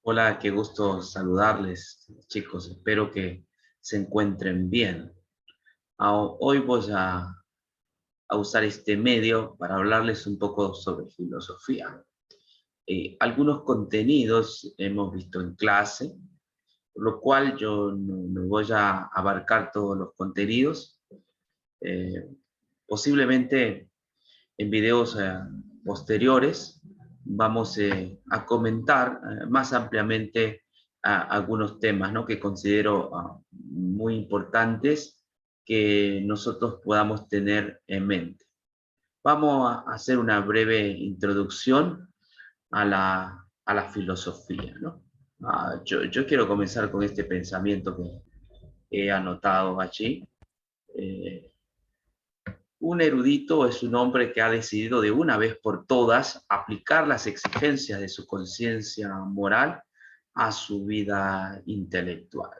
Hola, qué gusto saludarles, chicos. Espero que se encuentren bien. Hoy voy a usar este medio para hablarles un poco sobre filosofía. Algunos contenidos hemos visto en clase, por lo cual yo no voy a abarcar todos los contenidos. Eh, Posiblemente en videos posteriores vamos a comentar más ampliamente algunos temas, ¿no?, que considero muy importantes que nosotros podamos tener en mente. Vamos a hacer una breve introducción a la filosofía, ¿no? Yo quiero comenzar con este pensamiento que he anotado allí. Eh, Un erudito es un hombre que ha decidido de una vez por todas aplicar las exigencias de su conciencia moral a su vida intelectual.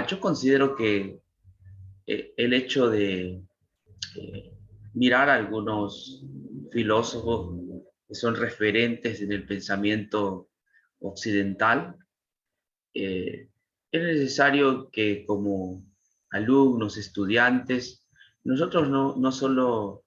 Yo considero que el hecho de eh, mirar a algunos filósofos que son referentes en el pensamiento occidental, es necesario que como alumnos, estudiantes, nosotros no solo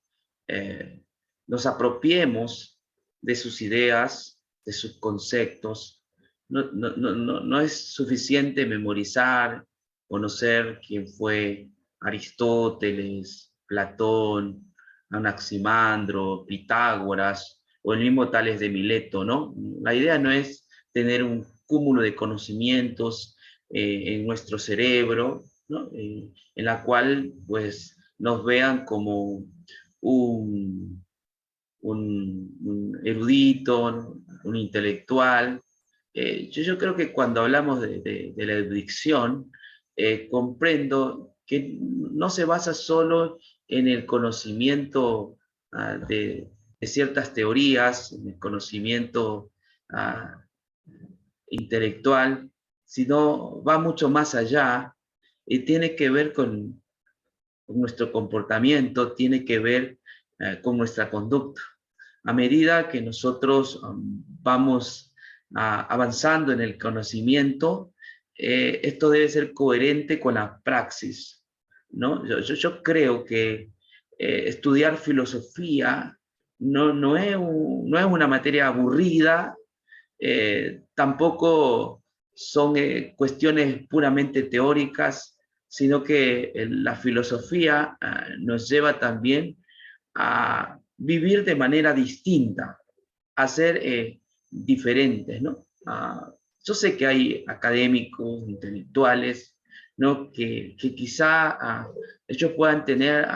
eh, nos apropiemos de sus ideas, de sus conceptos. No es suficiente memorizar, conocer quién fue Aristóteles, Platón, Anaximandro, Pitágoras o el mismo Tales de Mileto, ¿no? La idea no es tener un cúmulo de conocimientos en nuestro cerebro, ¿no? En la cual pues nos vean como un, un erudito, ¿no?, un intelectual. Yo creo que cuando hablamos de la erudición, comprendo que no se basa solo en el conocimiento de ciertas teorías, en el conocimiento ah, intelectual, sino va mucho más allá y tiene que ver con nuestro comportamiento, tiene que ver con nuestra conducta. A medida que nosotros vamos avanzando en el conocimiento, esto debe ser coherente con la praxis, ¿no? Yo creo que estudiar filosofía no es una materia aburrida, tampoco son cuestiones puramente teóricas, sino que la filosofía nos lleva también a vivir de manera distinta, a ser diferentes, ¿no? Yo sé que hay académicos, intelectuales, ¿no?, que quizá ellos puedan tener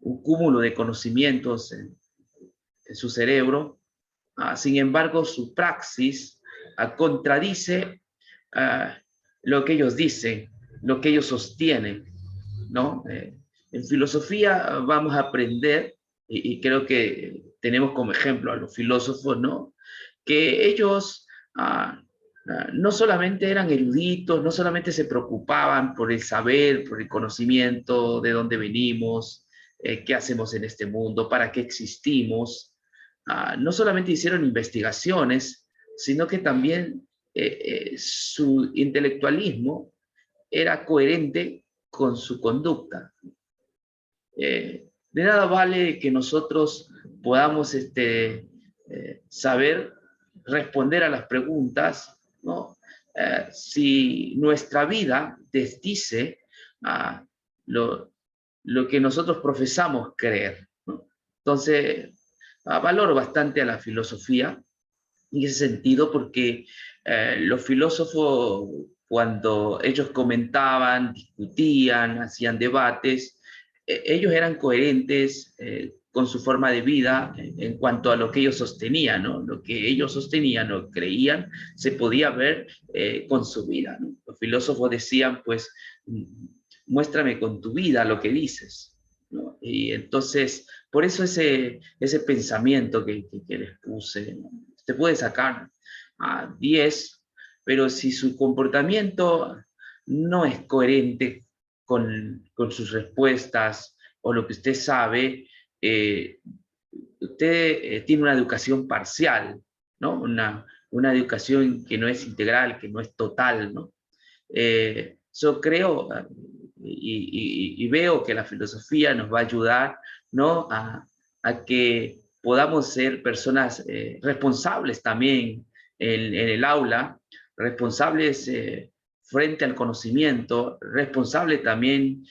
un cúmulo de conocimientos en su cerebro. Sin embargo, su praxis contradice uh, lo que ellos dicen, lo que ellos sostienen, ¿no? En filosofía vamos a aprender, y creo que tenemos como ejemplo a los filósofos, ¿no?, que ellos no solamente eran eruditos, no solamente se preocupaban por el saber, por el conocimiento, de dónde venimos, qué hacemos en este mundo, para qué existimos. No solamente hicieron investigaciones, sino que también su intelectualismo era coherente con su conducta. De nada vale que nosotros podamos saber responder a las preguntas, ¿no?, si nuestra vida desdice uh, lo, lo que nosotros profesamos creer, ¿no? Entonces, valoro bastante a la filosofía en ese sentido, porque los filósofos, cuando ellos comentaban, discutían, hacían debates, ellos eran coherentes con su forma de vida en cuanto a lo que ellos sostenían, ¿no? Lo que ellos sostenían o creían se podía ver con su vida, ¿no? Los filósofos decían, pues, muéstrame con tu vida lo que dices, ¿no? Y entonces, por eso ese pensamiento que les puse, ¿no? Te puede sacar a 10, pero si su comportamiento no es coherente con sus respuestas o lo que usted sabe, usted tiene una educación parcial, ¿no? una educación que no es integral, que no es total, ¿no? Yo creo y veo que la filosofía nos va a ayudar, ¿no? A que podamos ser personas responsables también en el aula, responsables frente al conocimiento, responsables también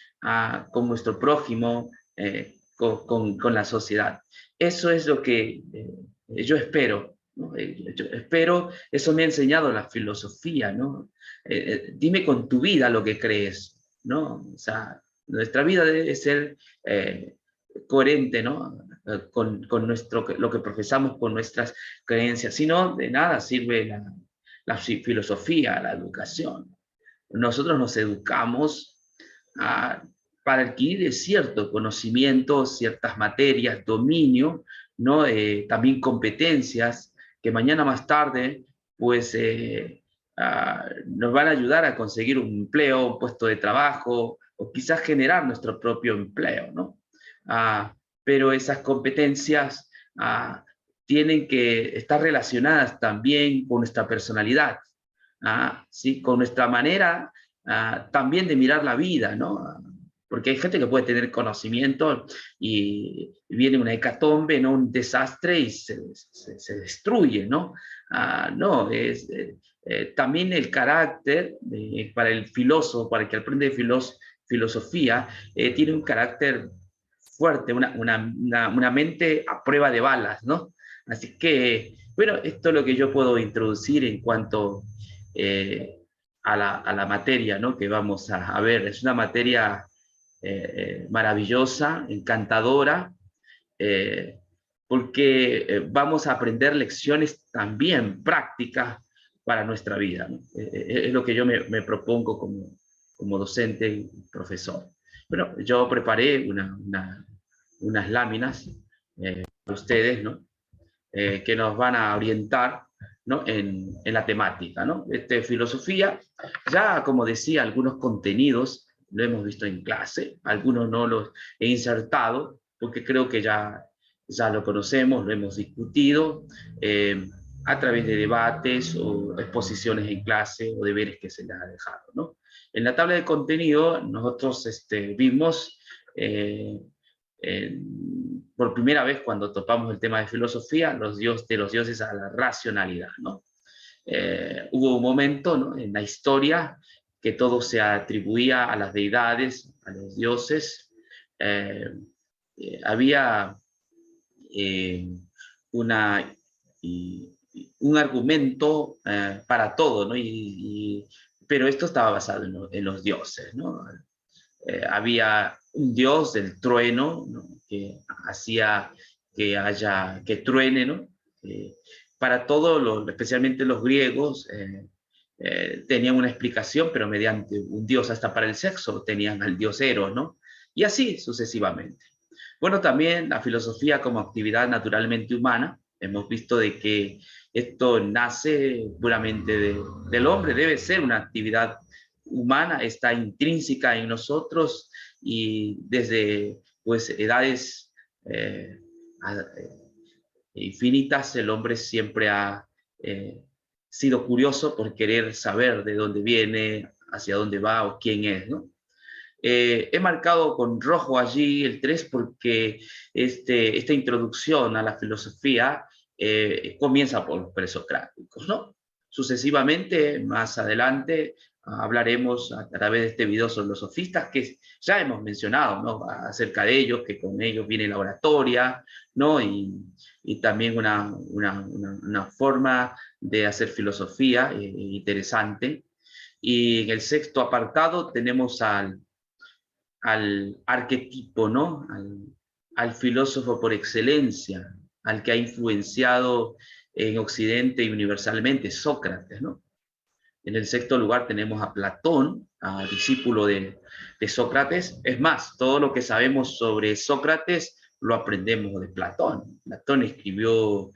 con nuestro prójimo, con la sociedad. Eso es lo que yo espero, ¿no? Yo espero, eso me ha enseñado la filosofía, ¿no? Dime con tu vida lo que crees, ¿no? O sea, nuestra vida debe ser coherente, ¿no? Con lo que profesamos, con nuestras creencias. Si no, de nada sirve la filosofía, la educación. Nosotros nos educamos a, para adquirir cierto conocimiento, ciertas materias, dominio, ¿no? También competencias que mañana más tarde, pues, nos van a ayudar a conseguir un empleo, un puesto de trabajo, o quizás generar nuestro propio empleo, ¿no? Ah, pero esas competencias tienen que estar relacionadas también con nuestra personalidad, ¿sí? Con nuestra manera también de mirar la vida, ¿no? Porque hay gente que puede tener conocimiento y viene una hecatombe, ¿no? Un desastre y se destruye, ¿no? No, también el carácter para el filósofo, para el que aprende filosofía, tiene un carácter fuerte, una mente a prueba de balas, ¿no? Así que, bueno, esto es lo que yo puedo introducir en cuanto a la materia, ¿no? Que vamos a ver. Es una materia maravillosa, encantadora, eh, porque vamos a aprender lecciones también prácticas para nuestra vida, ¿no? Es lo que yo me propongo como docente y profesor. Bueno, yo preparé unas láminas para ustedes, ¿no? Que nos van a orientar, ¿no? en la temática, ¿no? Filosofía, ya como decía, algunos contenidos lo hemos visto en clase, algunos no los he insertado, porque creo que ya lo conocemos, lo hemos discutido a través de debates o exposiciones en clase o deberes que se les ha dejado, ¿no? En la tabla de contenido nosotros vimos por primera vez cuando topamos el tema de filosofía, de los dioses a la racionalidad, ¿no? Hubo un momento, ¿no? En la historia que todo se atribuía a las deidades, a los dioses. Había eh, una, un argumento para todo, ¿no? Pero esto estaba basado en los dioses, ¿no? Había un dios del trueno, ¿no? Que hacía que truene, ¿no? Para todo, especialmente los griegos, tenían una explicación, pero mediante un dios, hasta para el sexo tenían al dios Eros, ¿no? Y así sucesivamente. Bueno, también la filosofía como actividad naturalmente humana, hemos visto de que esto nace puramente del hombre, debe ser una actividad humana, está intrínseca en nosotros y desde pues edades eh, infinitas el hombre siempre ha eh, sido curioso por querer saber de dónde viene, hacia dónde va o quién es, ¿no? He marcado con rojo allí el 3 porque esta introducción a la filosofía comienza por los presocráticos, ¿no? Sucesivamente, más adelante, hablaremos a través de este video sobre los sofistas, que ya hemos mencionado, ¿no? Acerca de ellos, que con ellos viene la oratoria, ¿no? Y también una forma de hacer filosofía interesante. Y en el sexto apartado tenemos al arquetipo, ¿no? Al filósofo por excelencia, al que ha influenciado en Occidente y universalmente, Sócrates, ¿no? En el sexto lugar tenemos a Platón, discípulo de Sócrates. Es más, todo lo que sabemos sobre Sócrates lo aprendemos de Platón. Platón escribió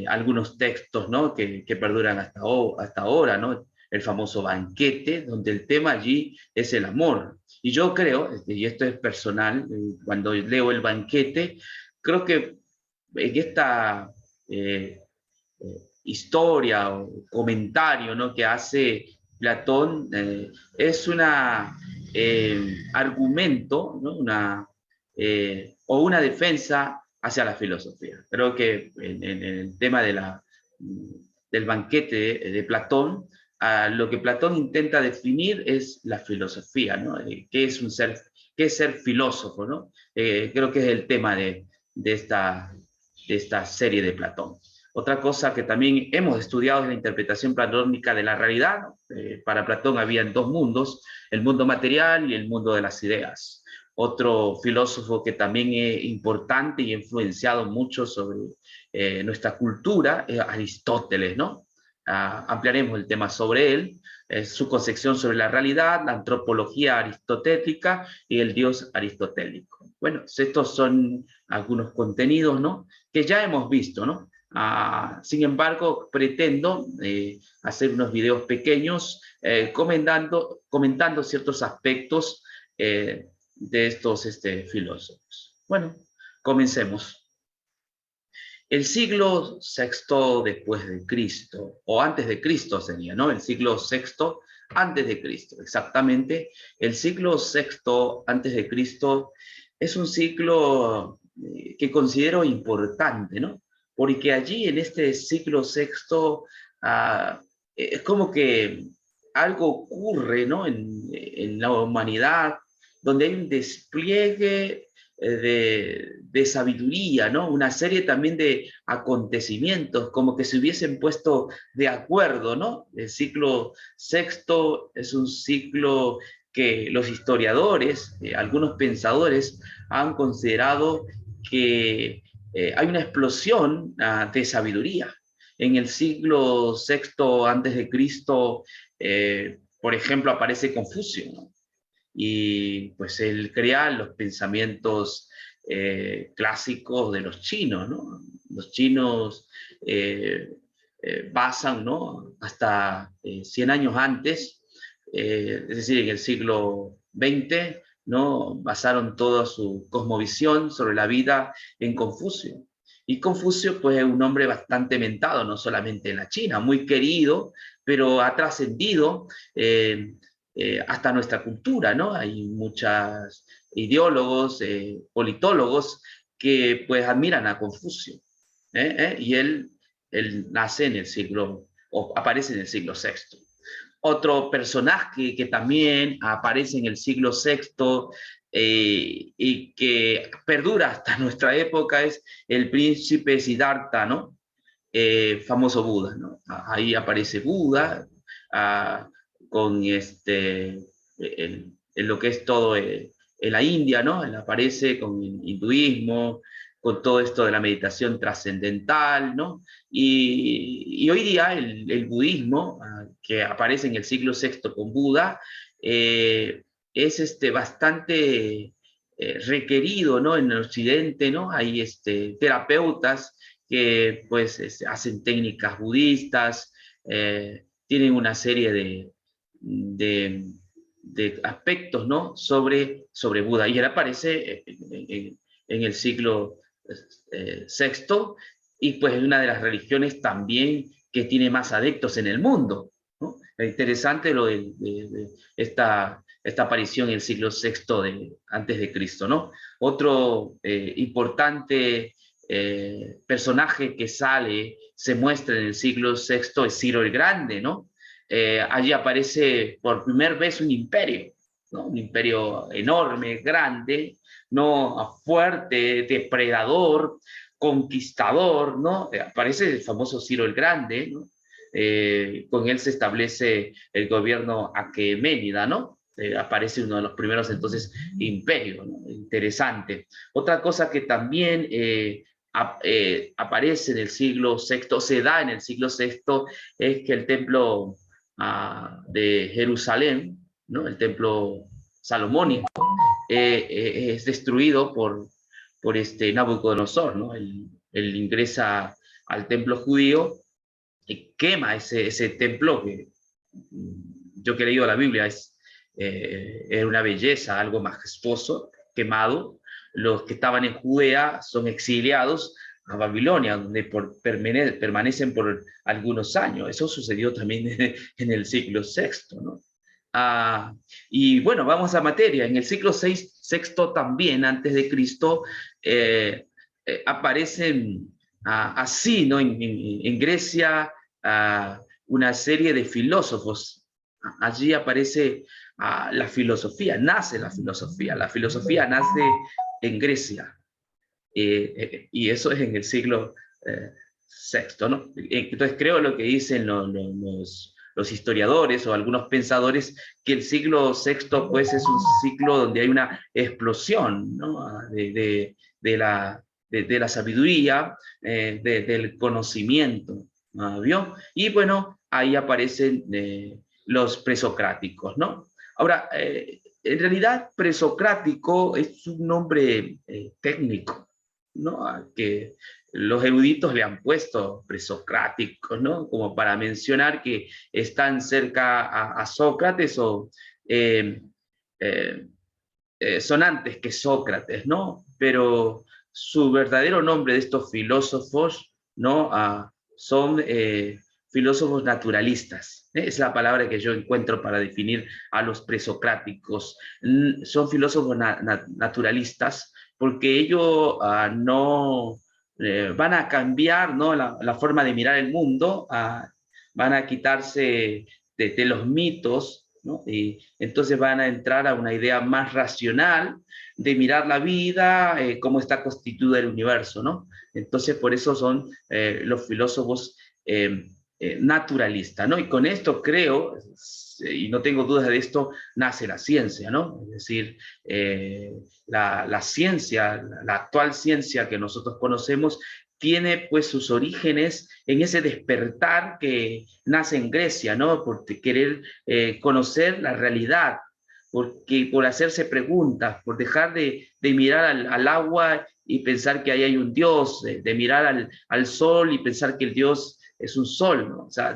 algunos textos, ¿no? que perduran hasta ahora, ¿no? El famoso banquete, donde el tema allí es el amor. Y yo creo, y esto es personal, cuando leo el banquete, creo que en esta historia o comentario, ¿no?, que hace Platón es un argumento, ¿no?, o una defensa hacia la filosofía. Creo que en el tema del banquete de Platón, lo que Platón intenta definir es la filosofía, ¿no? ¿Qué es qué es ser filósofo, ¿no? Creo que es el tema de esta serie de Platón. Otra cosa que también hemos estudiado es la interpretación platónica de la realidad, ¿no? Para Platón habían dos mundos, el mundo material y el mundo de las ideas. Otro filósofo que también es importante y ha influenciado mucho sobre nuestra cultura es Aristóteles, ¿no? Ampliaremos el tema sobre él, su concepción sobre la realidad, la antropología aristotélica y el dios aristotélico. Bueno, estos son algunos contenidos, ¿no?, que ya hemos visto, ¿no? Sin embargo, pretendo hacer unos videos pequeños comentando ciertos aspectos de estos filósofos. Bueno, comencemos. El siglo VI después de Cristo, o antes de Cristo sería, ¿no? El siglo VI antes de Cristo, exactamente. El siglo VI antes de Cristo es un siglo que considero importante, ¿no? Porque allí en este siglo VI es como que algo ocurre, ¿no?, en la humanidad, donde hay un despliegue de sabiduría, ¿no? Una serie también de acontecimientos, como que se hubiesen puesto de acuerdo, ¿no? El siglo VI es un siglo que los historiadores, algunos pensadores, han considerado que hay una explosión de sabiduría. En el siglo VI antes de Cristo, por ejemplo, aparece Confucio, ¿no? Y pues él crea los pensamientos clásicos de los chinos, ¿no? Los chinos basan, ¿no?, hasta 100 años antes, es decir, en el siglo XX, ¿no?, basaron toda su cosmovisión sobre la vida en Confucio. Y Confucio, pues, es un hombre bastante mentado, no solamente en la China, muy querido, pero ha trascendido hasta nuestra cultura, ¿no? Hay muchos ideólogos, politólogos que pues admiran a Confucio, y él nace en el siglo, o aparece en el siglo VI. Otro personaje que también aparece en el siglo VI y que perdura hasta nuestra época es el príncipe Siddhartha, ¿no? Famoso Buda, ¿no? Ahí aparece Buda, uh, con en lo que es todo en la India, ¿no? Él aparece con el hinduismo, con todo esto de la meditación trascendental, ¿no? Y hoy día el budismo, que aparece en el siglo VI con Buda, es bastante requerido, ¿no?, en el occidente, ¿no? Hay terapeutas que pues hacen técnicas budistas, tienen una serie de, de aspectos, ¿no?, sobre Buda. Y él aparece en el siglo VI y pues es una de las religiones también que tiene más adeptos en el mundo, ¿no? Es interesante lo de esta aparición en el siglo VI antes de Cristo, ¿no? Otro importante personaje que se muestra en el siglo VI es Ciro el Grande, ¿no? Allí aparece por primera vez un imperio, ¿no? Un imperio enorme, grande, ¿no?, fuerte, depredador, conquistador, ¿no? Aparece el famoso Ciro el Grande, ¿no? Con él se establece el gobierno aqueménida, ¿no? Aparece uno de los primeros entonces imperios, ¿no? Interesante. Otra cosa que también aparece en el siglo VI, se da en el siglo VI, es que el templo de Jerusalén, ¿no?, el templo salomónico, es destruido por Nabucodonosor, ¿no? Él ingresa al templo judío y quema ese templo que yo que he leído la Biblia es una belleza, algo majestuoso, quemado. Los que estaban en Judea son exiliados a Babilonia, donde permanecen por algunos años. Eso sucedió también en el siglo VI, ¿no? Y bueno, vamos a materia. En el siglo VI también, antes de Cristo, aparecen así, ¿no? En Grecia, una serie de filósofos. Allí aparece la filosofía, nace la filosofía. La filosofía nace en Grecia. Y eso es en el siglo VI, ¿no? Entonces creo lo que dicen los historiadores o algunos pensadores, que el siglo VI pues es un ciclo donde hay una explosión, ¿no? de la sabiduría, del conocimiento, ¿no? ¿Vio? Y bueno, ahí aparecen los presocráticos, ¿no? Ahora, en realidad presocrático es un nombre técnico, ¿no? Que los eruditos le han puesto presocráticos, ¿no? Como para mencionar que están cerca a Sócrates o eh, eh, son antes que Sócrates, ¿no? Pero su verdadero nombre de estos filósofos, ¿no? Son filósofos naturalistas. Es la palabra que yo encuentro para definir a los presocráticos. Son filósofos naturalistas porque ellos no van a cambiar, ¿no? La forma de mirar el mundo, van a quitarse de los mitos, ¿no? Y entonces van a entrar a una idea más racional de mirar la vida, cómo está constituido el universo, ¿no? Entonces por eso son los filósofos naturalistas, ¿no? Y con esto creo, y no tengo dudas de esto, nace la ciencia, ¿no? Es decir, la ciencia, la actual ciencia que nosotros conocemos, tiene pues sus orígenes en ese despertar que nace en Grecia, ¿no? Por querer conocer la realidad, por hacerse preguntas, por dejar de mirar al agua y pensar que ahí hay un Dios, de mirar al sol y pensar que el Dios es un sol, ¿no? O sea,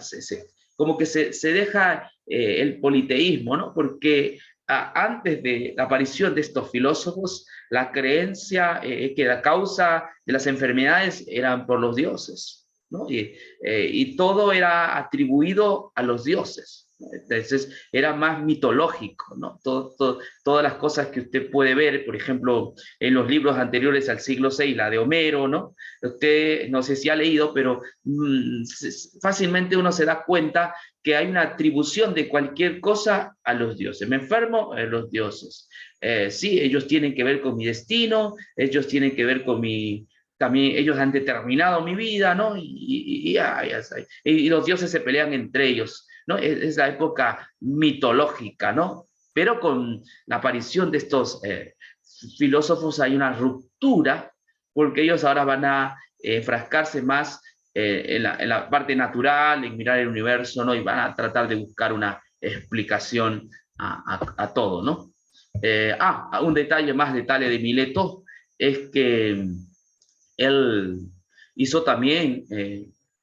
como que se deja el politeísmo, ¿no? Porque antes de la aparición de estos filósofos, la creencia que la causa de las enfermedades eran por los dioses, ¿no? Y todo era atribuido a los dioses. Entonces era más mitológico, ¿no? Todas las cosas que usted puede ver, por ejemplo, en los libros anteriores al siglo VI, la de Homero, ¿no? Usted no sé si ha leído, pero fácilmente uno se da cuenta que hay una atribución de cualquier cosa a los dioses. Me enfermo, los dioses. Sí, ellos tienen que ver con mi destino, ellos tienen que ver con también ellos han determinado mi vida, ¿no? Y los dioses se pelean entre ellos, ¿no? Es la época mitológica, ¿no? Pero con la aparición de estos filósofos hay una ruptura, porque ellos ahora van a enfrascarse más en la parte natural, en mirar el universo, ¿no? Y van a tratar de buscar una explicación a todo, ¿no? Un detalle más, detalle de Mileto, es que él hizo también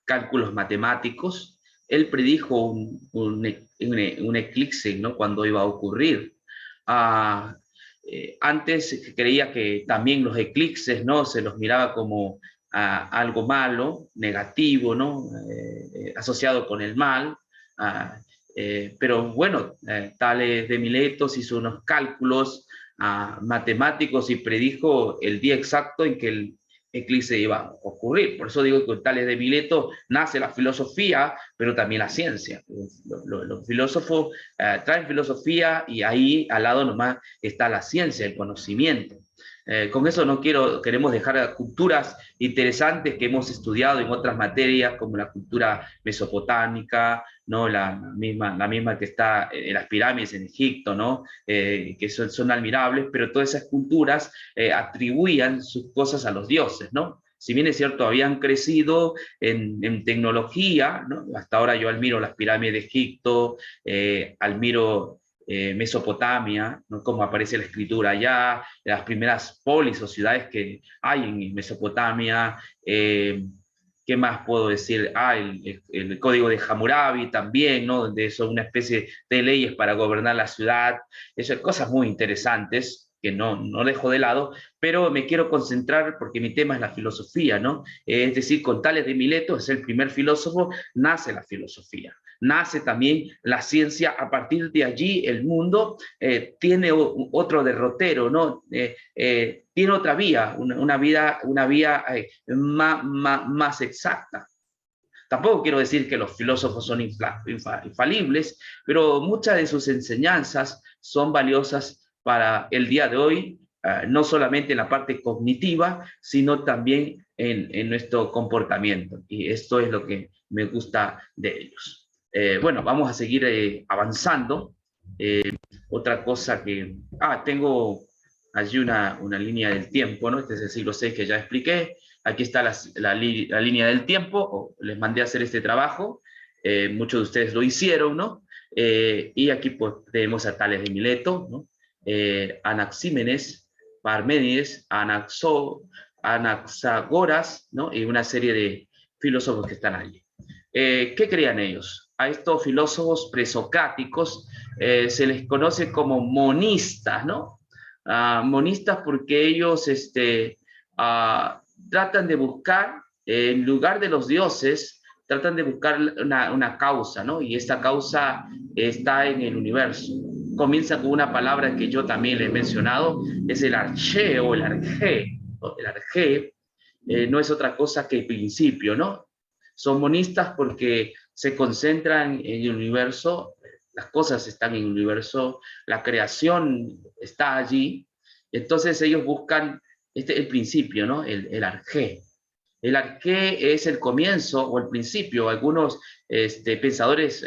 cálculos matemáticos. Él predijo un eclipse, ¿no? Cuando iba a ocurrir. Ah, Antes creía que también los eclipses, ¿no? Se los miraba como algo malo, negativo, ¿no? Asociado con el mal. Ah, pero bueno, Tales de Miletos hizo unos cálculos matemáticos y predijo el día exacto en que el eclipse iba a ocurrir. Por eso digo que con Tales de Mileto nace la filosofía, pero también la ciencia. Los filósofos traen filosofía y ahí al lado nomás está la ciencia, el conocimiento. Con eso no queremos dejar culturas interesantes que hemos estudiado en otras materias, como la cultura mesopotámica, ¿no? La misma que está en las pirámides en Egipto, ¿no? Que son admirables, pero todas esas culturas atribuían sus cosas a los dioses, ¿no? Si bien es cierto, habían crecido en tecnología, ¿no? Hasta ahora yo admiro las pirámides de Egipto, admiro Mesopotamia, ¿no? Cómo aparece la escritura allá, las primeras polis o ciudades que hay en Mesopotamia. ¿Qué más puedo decir? El código de Hammurabi también, ¿no? Donde son una especie de leyes para gobernar la ciudad. Esas cosas muy interesantes que no dejo de lado, pero me quiero concentrar porque mi tema es la filosofía, ¿no? Es decir, con Tales de Mileto, es el primer filósofo, nace la filosofía. Nace también la ciencia, a partir de allí el mundo tiene otro derrotero, ¿no? Tiene otra vía, una vía más exacta. Tampoco quiero decir que los filósofos son infalibles, pero muchas de sus enseñanzas son valiosas para el día de hoy, no solamente en la parte cognitiva, sino también en nuestro comportamiento. Y esto es lo que me gusta de ellos. Bueno, vamos a seguir avanzando. Otra cosa que... tengo allí una línea del tiempo, ¿no? Este es el siglo VI que ya expliqué. Aquí está la línea del tiempo. Les mandé a hacer este trabajo. Muchos de ustedes lo hicieron, ¿no? Y aquí pues, tenemos a Tales de Mileto, ¿no? Anaxímenes, Parménides, Anaxágoras, ¿no? Y una serie de filósofos que están allí. ¿Qué creían ellos? A estos filósofos presocráticos se les conoce como monistas, ¿no? Monistas porque ellos tratan de buscar, en lugar de los dioses, tratan de buscar una causa, ¿no? Y esta causa está en el universo. Comienza con una palabra que yo también le he mencionado, es el arché o el arjé. El arjé no es otra cosa que el principio, ¿no? Son monistas porque se concentran en el universo, las cosas están en el universo, la creación está allí, entonces ellos buscan el principio, ¿no? El arjé. El arjé es el comienzo o el principio. Algunos pensadores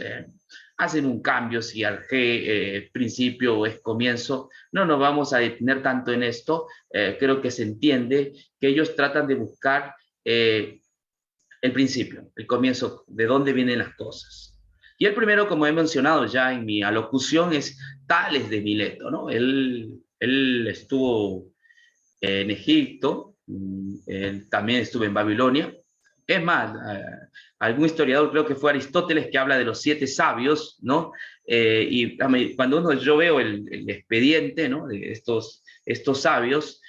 hacen un cambio si arjé principio o es comienzo. No nos vamos a detener tanto en esto. Creo que se entiende que ellos tratan de buscar el principio, el comienzo, de dónde vienen las cosas. Y el primero, como he mencionado ya en mi alocución, es Tales de Mileto, ¿no? Él estuvo en Egipto, él también estuvo en Babilonia. Es más, algún historiador, creo que fue Aristóteles, que habla de los 7 sabios, ¿no? Y cuando yo veo el expediente, ¿no? De estos sabios,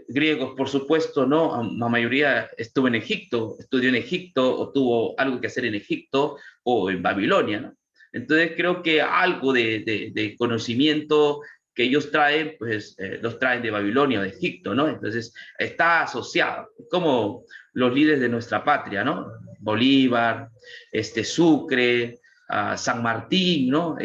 griegos, por supuesto, ¿no? La mayoría estuvo en Egipto, estudió en Egipto o tuvo algo que hacer en Egipto o en Babilonia, ¿no? Entonces creo que algo de conocimiento que ellos traen, pues los traen de Babilonia o de Egipto, ¿no? Entonces está asociado, como los líderes de nuestra patria, ¿no? Bolívar, Sucre, San Martín, ¿no?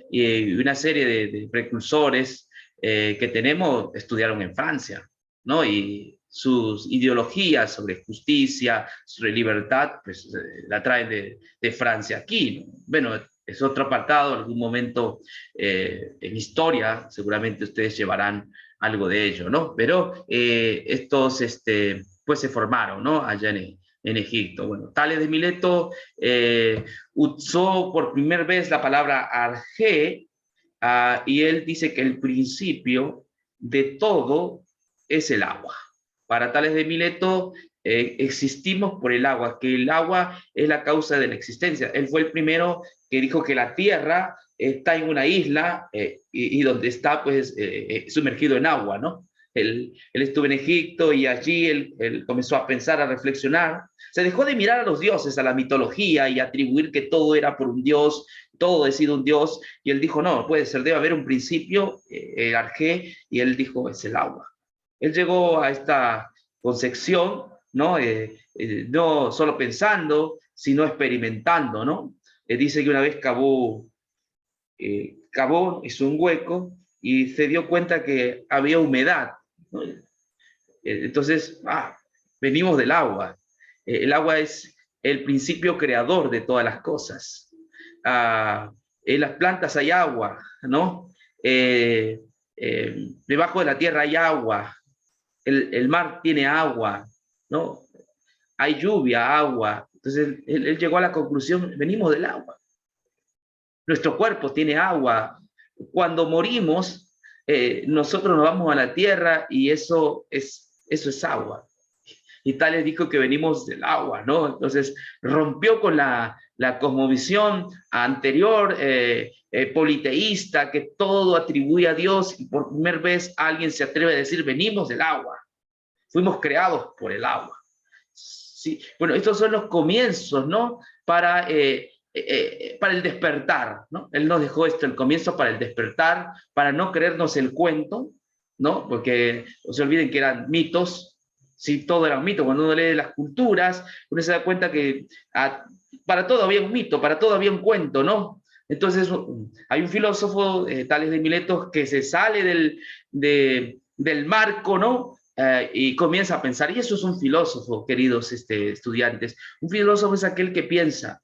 Y una serie de precursores que tenemos estudiaron en Francia, ¿no? Y sus ideologías sobre justicia, sobre libertad, pues la traen de Francia aquí, ¿no? Bueno, es otro apartado, en algún momento en historia seguramente ustedes llevarán algo de ello, ¿no? Pero estos, pues se formaron, ¿no? Allá en Egipto. Bueno, Tales de Mileto usó por primera vez la palabra arjé, y él dice que el principio de todo es el agua. Para Tales de Mileto, existimos por el agua, que el agua es la causa de la existencia. Él fue el primero que dijo que la Tierra está en una isla y donde está pues sumergido en agua, ¿no? Él estuvo en Egipto y allí él comenzó a pensar, a reflexionar. Se dejó de mirar a los dioses, a la mitología y atribuir que todo era por un dios, todo ha sido un dios. Y él dijo, no, puede ser, debe haber un principio, el arjé, y él dijo, es el agua. Él llegó a esta concepción, ¿no? No solo pensando, sino experimentando, ¿no? Dice que una vez cavó, hizo un hueco y se dio cuenta que había humedad, ¿no? Entonces, venimos del agua. El agua es el principio creador de todas las cosas. En las plantas hay agua, ¿no? Debajo de la tierra hay agua. El mar tiene agua, ¿no? Hay lluvia, agua. Entonces él llegó a la conclusión, venimos del agua. Nuestro cuerpo tiene agua. Cuando morimos, nosotros nos vamos a la tierra y eso es agua. y Tales dijo que venimos del agua, ¿no? Entonces rompió con la cosmovisión anterior, politeísta, que todo atribuye a Dios, y por primera vez alguien se atreve a decir, venimos del agua, fuimos creados por el agua. Sí, bueno, estos son los comienzos, ¿no? Para el despertar, ¿no? Él nos dejó esto, el comienzo para el despertar, para no creernos el cuento, ¿no? Porque no se olviden que eran mitos, sí, todo era un mito. Cuando uno lee las culturas, uno se da cuenta que para todo había un mito, para todo había un cuento, ¿no? Entonces, hay un filósofo, Tales de Mileto, que se sale del marco, ¿no? Y comienza a pensar, y eso es un filósofo, queridos estudiantes. Un filósofo es aquel que piensa,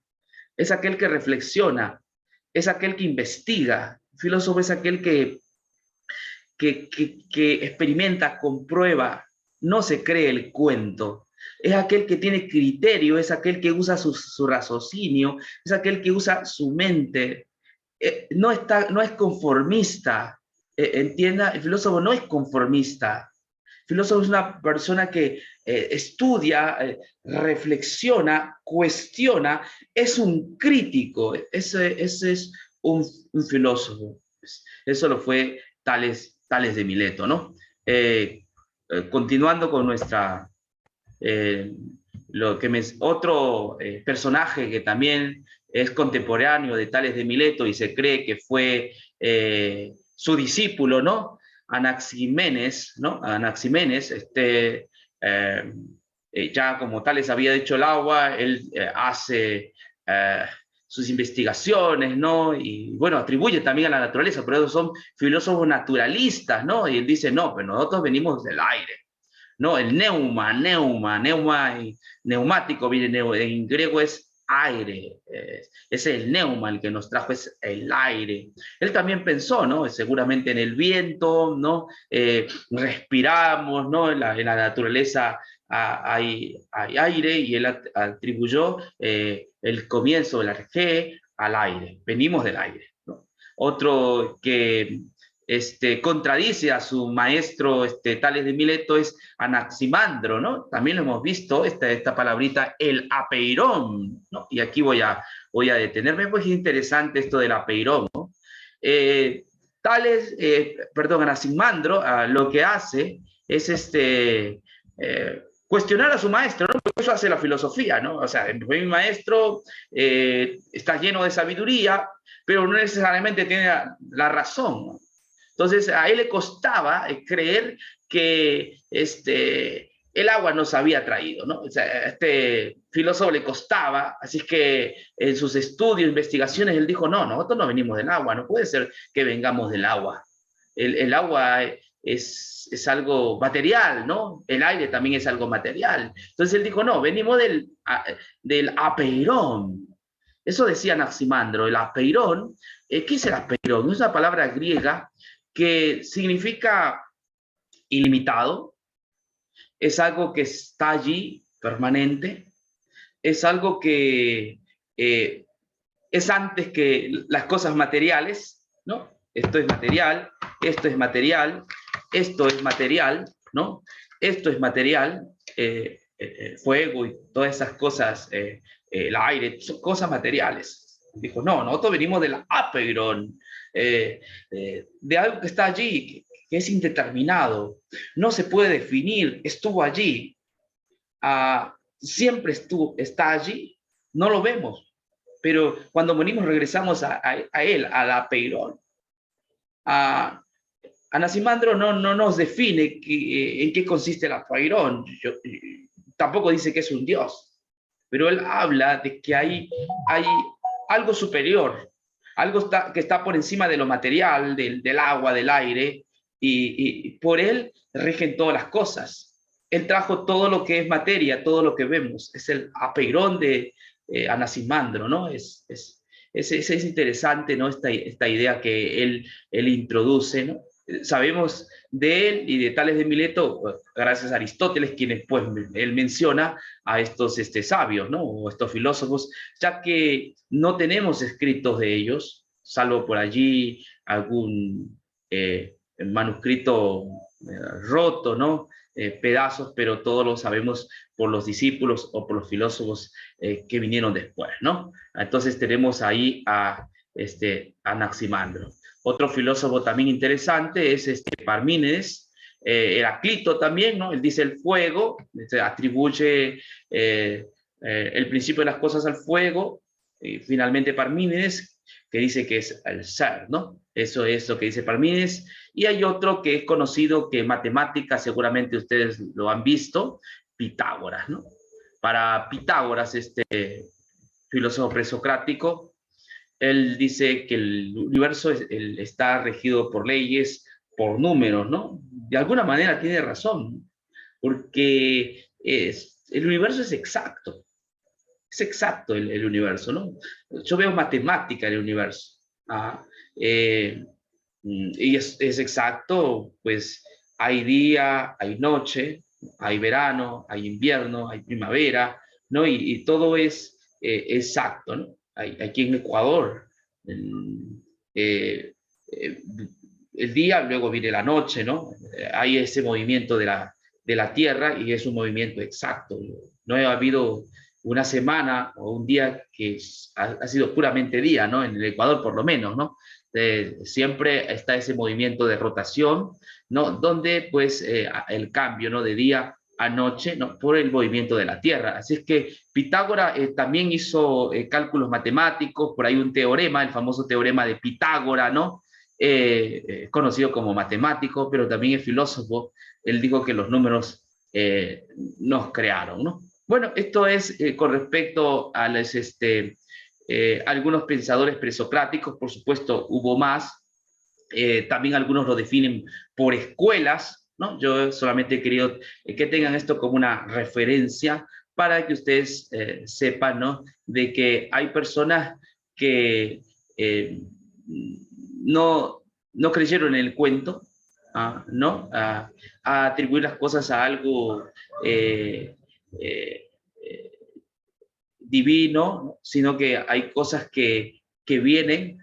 es aquel que reflexiona, es aquel que investiga. Un filósofo es aquel que experimenta, comprueba, no se cree el cuento. Es aquel que tiene criterio, es aquel que usa su raciocinio, es aquel que usa su mente. No es conformista. Entienda, el filósofo no es conformista. El filósofo es una persona que estudia, reflexiona, cuestiona, es un crítico. Ese es un filósofo. Eso lo fue Tales de Mileto, ¿no? Continuando con nuestra, otro personaje que también es contemporáneo de Tales de Mileto y se cree que fue su discípulo, ¿no? Anaximenes, ¿no? Anaximenes, ya como Tales había dicho el agua, él hace sus investigaciones, ¿no? Y bueno, atribuye también a la naturaleza, pero ellos son filósofos naturalistas, ¿no? Y él dice, no, pero nosotros venimos del aire, ¿no? El neuma y neumático, viene en griego es aire, es el neuma el que nos trajo, es el aire. Él también pensó, ¿no? Seguramente en el viento, ¿no? Respiramos, ¿no? En la naturaleza hay aire y él atribuyó el comienzo del arjé al aire, venimos del aire, ¿no? Otro que contradice a su maestro Tales de Mileto es Anaximandro, ¿no? También lo hemos visto, esta palabrita, el apeirón, ¿no? Y aquí voy a detenerme, pues es interesante esto del apeirón, ¿no? Anaximandro lo que hace es cuestionar a su maestro, ¿no? Porque eso hace la filosofía, ¿no? O sea, mi maestro está lleno de sabiduría, pero no necesariamente tiene la razón, ¿no? Entonces a él le costaba creer que el agua nos había traído, ¿no? O sea, a este filósofo le costaba, así es que en sus estudios, investigaciones, él dijo, no, nosotros no venimos del agua, no puede ser que vengamos del agua. El agua es algo material, ¿no? El aire también es algo material. Entonces él dijo, no, venimos del apeirón. Eso decía Anaximandro, el apeirón. ¿Qué es el apeirón? Es una palabra griega que significa ilimitado, es algo que está allí permanente, es algo que es antes que las cosas materiales, ¿no? Esto es material, esto es material, esto es material, ¿no? Esto es material, fuego y todas esas cosas, el aire, son cosas materiales. Dijo, no, nosotros venimos del apeiron, de algo que está allí, que es indeterminado, no se puede definir, estuvo allí, siempre está allí, no lo vemos, pero cuando morimos regresamos a él, al apeirón. Anaximandro no nos define en qué consiste el apeirón, tampoco dice que es un dios, pero él habla de que hay algo superior, algo que está por encima de lo material, del agua, del aire, y por él rigen todas las cosas. Él trajo todo lo que es materia, todo lo que vemos. Es el apeirón de Anaximandro, ¿no? Es interesante, ¿no? Esta idea que él introduce, ¿no? Sabemos de él y de Tales de Mileto, gracias a Aristóteles, quienes pues él menciona a estos sabios, ¿no? O estos filósofos, ya que no tenemos escritos de ellos, salvo por allí algún manuscrito roto, ¿no? pedazos, pero todos lo sabemos por los discípulos o por los filósofos que vinieron después, ¿no? Entonces tenemos ahí a Anaximandro. Otro filósofo también interesante es Parménides, Heráclito también, ¿no? Él dice el fuego, atribuye el principio de las cosas al fuego, y finalmente Parménides, que dice que es el ser, ¿no? Eso es lo que dice Parménides. Y hay otro que es conocido, que matemática, seguramente ustedes lo han visto, Pitágoras, ¿no? Para Pitágoras, filósofo presocrático, él dice que el universo está regido por leyes, por números, ¿no? De alguna manera tiene razón, porque el universo es exacto el universo, ¿no? Yo veo matemática en el universo. ¿Ah? Eh, y es exacto, pues hay día, hay noche, hay verano, hay invierno, hay primavera, ¿no? Y todo es exacto, ¿no? Aquí en Ecuador, eh, eh, el día, luego viene la noche, ¿no? Hay ese movimiento de la Tierra y es un movimiento exacto. No ha habido una semana o un día que ha sido puramente día, ¿no? En el Ecuador por lo menos, ¿no? Siempre está ese movimiento de rotación, ¿no? Donde pues el cambio, ¿no? De día a noche, ¿no? Por el movimiento de la Tierra. Así es que Pitágoras también hizo cálculos matemáticos, por ahí un teorema, el famoso teorema de Pitágoras, ¿no? Conocido como matemático, pero también es filósofo. Él dijo que los números nos crearon, ¿no? Bueno, esto es con respecto a los, algunos pensadores presocráticos, por supuesto hubo más, también algunos lo definen por escuelas, ¿no? Yo solamente he querido que tengan esto como una referencia para que ustedes sepan, ¿no? De que hay personas que no creyeron en el cuento, ¿no? A atribuir las cosas a algo eh, eh, eh, divino, sino que hay cosas que vienen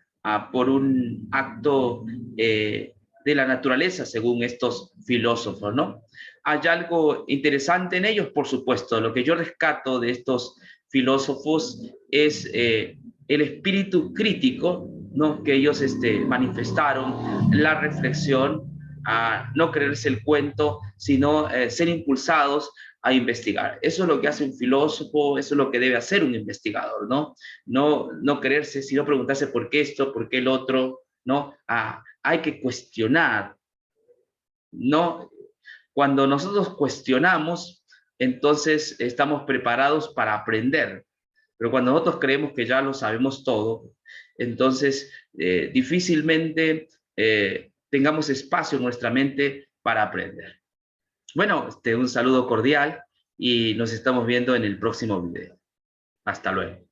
por un acto de la naturaleza, según estos filósofos, ¿no? Hay algo interesante en ellos, por supuesto. Lo que yo rescato de estos filósofos es el espíritu crítico, ¿no? Que ellos manifestaron, la reflexión, a no creerse el cuento, sino ser impulsados a investigar. Eso es lo que hace un filósofo, eso es lo que debe hacer un investigador, ¿no? No creerse, sino preguntarse por qué esto, por qué el otro, ¿no? Hay que cuestionar, ¿no? Cuando nosotros cuestionamos, entonces estamos preparados para aprender. Pero cuando nosotros creemos que ya lo sabemos todo, entonces difícilmente tengamos espacio en nuestra mente para aprender. Bueno, un saludo cordial y nos estamos viendo en el próximo video. Hasta luego.